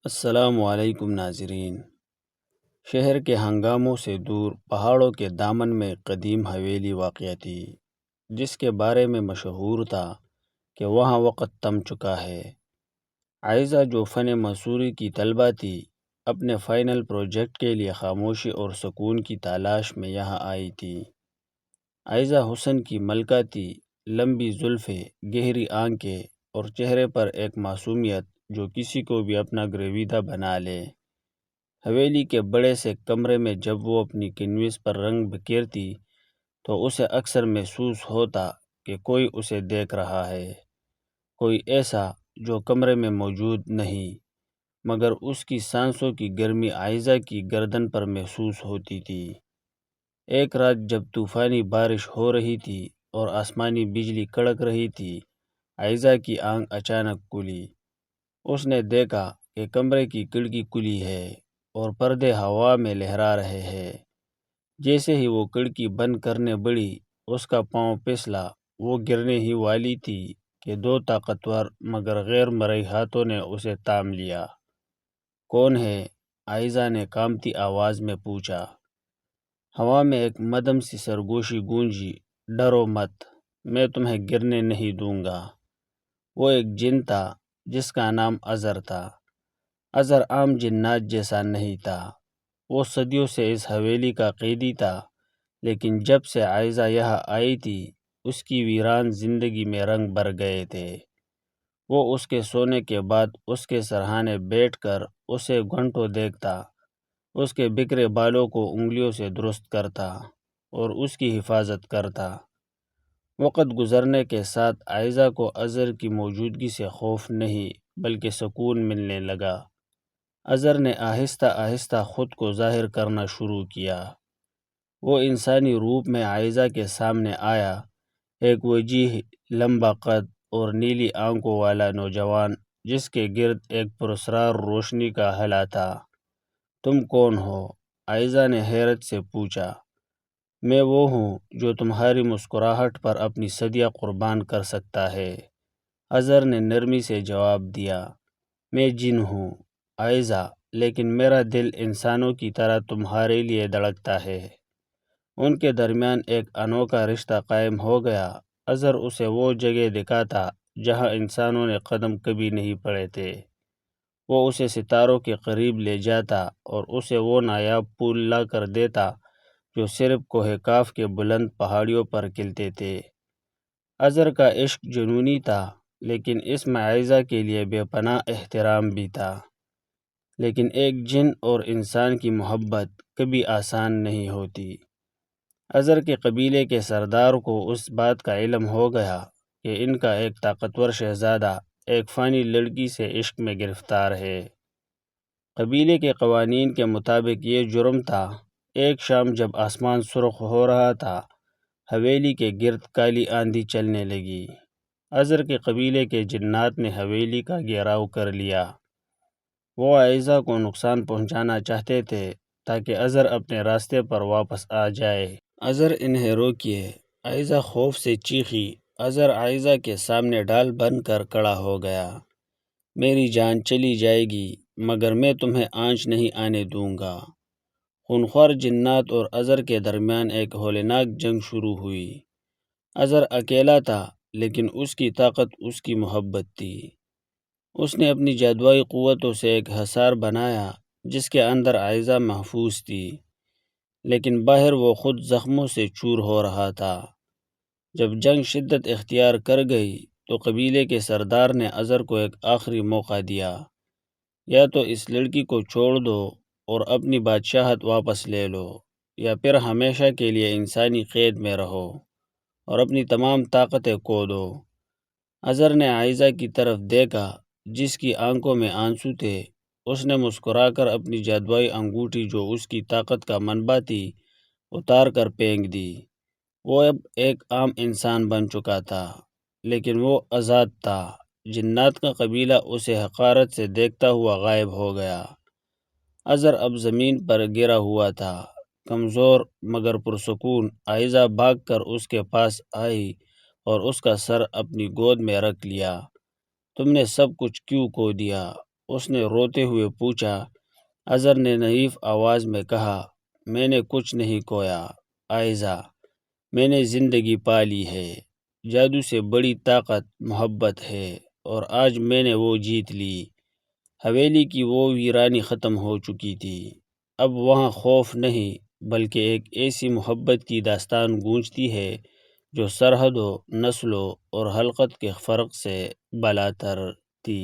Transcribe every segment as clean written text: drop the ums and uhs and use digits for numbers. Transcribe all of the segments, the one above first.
السلام علیکم ناظرین۔ شہر کے ہنگاموں سے دور پہاڑوں کے دامن میں قدیم حویلی واقع تھی، جس کے بارے میں مشہور تھا کہ وہاں وقت تم چکا ہے۔ عائزہ، جو فن مصوری کی طالبہ تھی، اپنے فائنل پروجیکٹ کے لیے خاموشی اور سکون کی تلاش میں یہاں آئی تھی۔ عائزہ حسن کی ملکہ تھی، لمبی زلفیں، گہری آنکھیں اور چہرے پر ایک معصومیت جو کسی کو بھی اپنا گرویدہ بنا لے۔ حویلی کے بڑے سے کمرے میں جب وہ اپنی کینوس پر رنگ بکھیرتی تو اسے اکثر محسوس ہوتا کہ کوئی اسے دیکھ رہا ہے، کوئی ایسا جو کمرے میں موجود نہیں، مگر اس کی سانسوں کی گرمی عائزہ کی گردن پر محسوس ہوتی تھی۔ ایک رات جب طوفانی بارش ہو رہی تھی اور آسمانی بجلی کڑک رہی تھی، عائزہ کی آنکھ اچانک کھلی۔ اس نے دیکھا کہ کمرے کی کھڑکی کھلی ہے اور پردے ہوا میں لہرا رہے ہیں۔ جیسے ہی وہ کھڑکی بند کرنے بڑھی، اس کا پاؤں پھسلا۔ وہ گرنے ہی والی تھی کہ دو طاقتور مگر غیر مرئی ہاتھوں نے اسے تھام لیا۔ کون ہے؟ عائزہ نے کانپتی آواز میں پوچھا۔ ہوا میں ایک مدھم سی سرگوشی گونجی، ڈرو مت، میں تمہیں گرنے نہیں دوں گا۔ وہ ایک جن تھا جس کا نام اظہر تھا۔ اظہر عام جنات جیسا نہیں تھا، وہ صدیوں سے اس حویلی کا قیدی تھا، لیکن جب سے عائزہ یہاں آئی تھی اس کی ویران زندگی میں رنگ بھر گئے تھے۔ وہ اس کے سونے کے بعد اس کے سرہانے بیٹھ کر اسے گھنٹوں دیکھتا، اس کے بکھرے بالوں کو انگلیوں سے درست کرتا اور اس کی حفاظت کرتا۔ وقت گزرنے کے ساتھ عائزہ کو اظہر کی موجودگی سے خوف نہیں بلکہ سکون ملنے لگا۔ اظہر نے آہستہ آہستہ خود کو ظاہر کرنا شروع کیا۔ وہ انسانی روپ میں عائزہ کے سامنے آیا، ایک وجیح، لمبا قد اور نیلی آنکھوں والا نوجوان جس کے گرد ایک پراسرار روشنی کا ہلا تھا۔ تم کون ہو؟ عائزہ نے حیرت سے پوچھا۔ میں وہ ہوں جو تمہاری مسکراہٹ پر اپنی صدیاں قربان کر سکتا ہے، اظہر نے نرمی سے جواب دیا۔ میں جن ہوں عائزہ، لیکن میرا دل انسانوں کی طرح تمہارے لیے دھڑکتا ہے۔ ان کے درمیان ایک انوکھا رشتہ قائم ہو گیا۔ اظہر اسے وہ جگہ دکھاتا جہاں انسانوں نے قدم کبھی نہیں پڑے تھے۔ وہ اسے ستاروں کے قریب لے جاتا اور اسے وہ نایاب پھول لا کر دیتا جو صرف کوہ کاف کے بلند پہاڑیوں پر کھلتے تھے۔ اظہر کا عشق جنونی تھا، لیکن اس میں عائزہ کے لیے بے پناہ احترام بھی تھا۔ لیکن ایک جن اور انسان کی محبت کبھی آسان نہیں ہوتی۔ اظہر کے قبیلے کے سردار کو اس بات کا علم ہو گیا کہ ان کا ایک طاقتور شہزادہ ایک فانی لڑکی سے عشق میں گرفتار ہے۔ قبیلے کے قوانین کے مطابق یہ جرم تھا۔ ایک شام جب آسمان سرخ ہو رہا تھا، حویلی کے گرد کالی آندھی چلنے لگی۔ اظہر کے قبیلے کے جنات نے حویلی کا گھیراؤ کر لیا۔ وہ عائزہ کو نقصان پہنچانا چاہتے تھے تاکہ اظہر اپنے راستے پر واپس آ جائے۔ اظہر، انہیں روکیے! عائزہ خوف سے چیخی۔ اظہر عائزہ کے سامنے ڈھال بن کر کھڑا ہو گیا۔ میری جان چلی جائے گی مگر میں تمہیں آنچ نہیں آنے دوں گا۔ خونخوار جنات اور اظہر کے درمیان ایک ہولناک جنگ شروع ہوئی۔ اظہر اکیلا تھا، لیکن اس کی طاقت اس کی محبت تھی۔ اس نے اپنی جادوئی قوتوں سے ایک حصار بنایا جس کے اندر عائزہ محفوظ تھی، لیکن باہر وہ خود زخموں سے چور ہو رہا تھا۔ جب جنگ شدت اختیار کر گئی تو قبیلے کے سردار نے اظہر کو ایک آخری موقع دیا۔ یا تو اس لڑکی کو چھوڑ دو اور اپنی بادشاہت واپس لے لو، یا پھر ہمیشہ کے لیے انسانی قید میں رہو اور اپنی تمام طاقتیں کھو دو۔ اظہر نے عائزہ کی طرف دیکھا جس کی آنکھوں میں آنسو تھے۔ اس نے مسکرا کر اپنی جادوئی انگوٹھی جو اس کی طاقت کا منبع تھی اتار کر پھینک دی۔ وہ اب ایک عام انسان بن چکا تھا، لیکن وہ آزاد تھا۔ جنات کا قبیلہ اسے حقارت سے دیکھتا ہوا غائب ہو گیا۔ اظہر اب زمین پر گرا ہوا تھا، کمزور مگر پرسکون۔ عائزہ بھاگ کر اس کے پاس آئی اور اس کا سر اپنی گود میں رکھ لیا۔ تم نے سب کچھ کیوں کھو دیا؟ اس نے روتے ہوئے پوچھا۔ اظہر نے نحیف آواز میں کہا، میں نے کچھ نہیں کھویا عائزہ، میں نے زندگی پالی ہے۔ جادو سے بڑی طاقت محبت ہے اور آج میں نے وہ جیت لی۔ حویلی کی وہ ویرانی ختم ہو چکی تھی۔ اب وہاں خوف نہیں بلکہ ایک ایسی محبت کی داستان گونجتی ہے جو سرحدوں، نسلوں اور حلقت کے فرق سے بالاتر تھی۔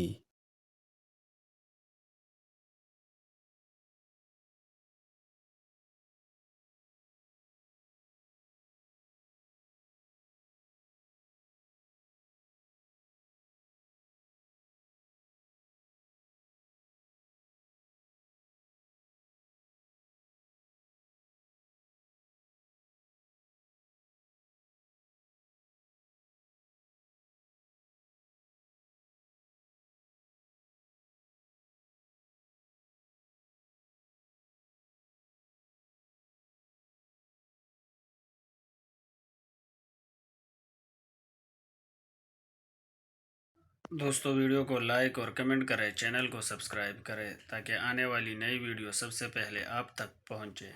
دوستو ویڈیو کو لائک اور کمنٹ کریں، چینل کو سبسکرائب کریں تاکہ آنے والی نئی ویڈیو سب سے پہلے آپ تک پہنچے۔